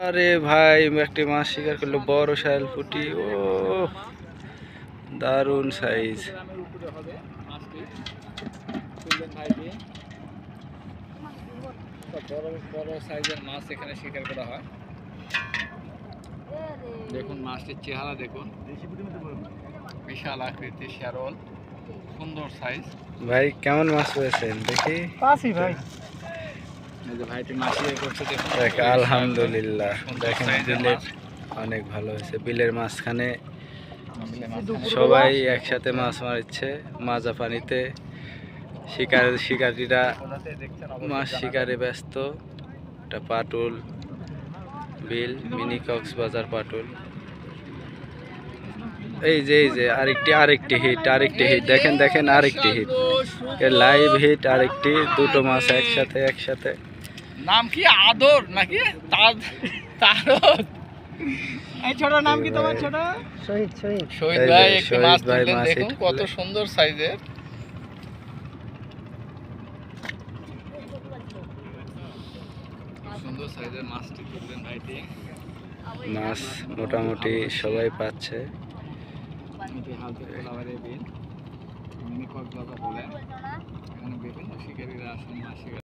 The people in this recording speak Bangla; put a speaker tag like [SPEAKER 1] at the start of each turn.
[SPEAKER 1] আরে ভাই একটি মাছ শিকার করলো, বড় শাল পুঁটি। ও দারুণ সাইজ।
[SPEAKER 2] বড় সাইজের মাছ এখানে শিকার করা হয়। দেখুন মাছটির চেহারা দেখুন, বিশাল আকৃতি, শ্যারল, সুন্দর সাইজ।
[SPEAKER 1] ভাই কেমন মাছ পেয়েছেন দেখি?
[SPEAKER 2] ভাই ভাইটি মাছ শিকার করছে, দেখুন।
[SPEAKER 1] আলহামদুলিল্লাহ, দেখেন বিলের অনেক ভালো হয়েছে। বিলের মাঝখানে সবাই একসাথে মাছ মারছে মাজা পানিতে। শিকারীরা মাছ শিকারে ব্যস্ত। এটা পাটুল বিল, মিনি কক্সবাজার পাটুল। এই যে আরেকটি হিট দেখেন আরেকটি হিট, লাইভ হিট, আরেকটি, দুটো মাছ একসাথে।
[SPEAKER 2] নাম কি, আদর নাকি তারক? এই ছোট নাম কি তোমার? ছোট শহীদ ভাই একটি মাছ তুললেন, দেখুন কত সুন্দর সাইজের। সুন্দর সাইজের মাছটি তুললেন ভাইটি।
[SPEAKER 1] মাছ মোটামুটি সবাই পাচ্ছে।
[SPEAKER 2] মিনি কক্সবাজার বলে, এখানে বিভিন্ন শিকারীরা আসেন মাছ শিকার।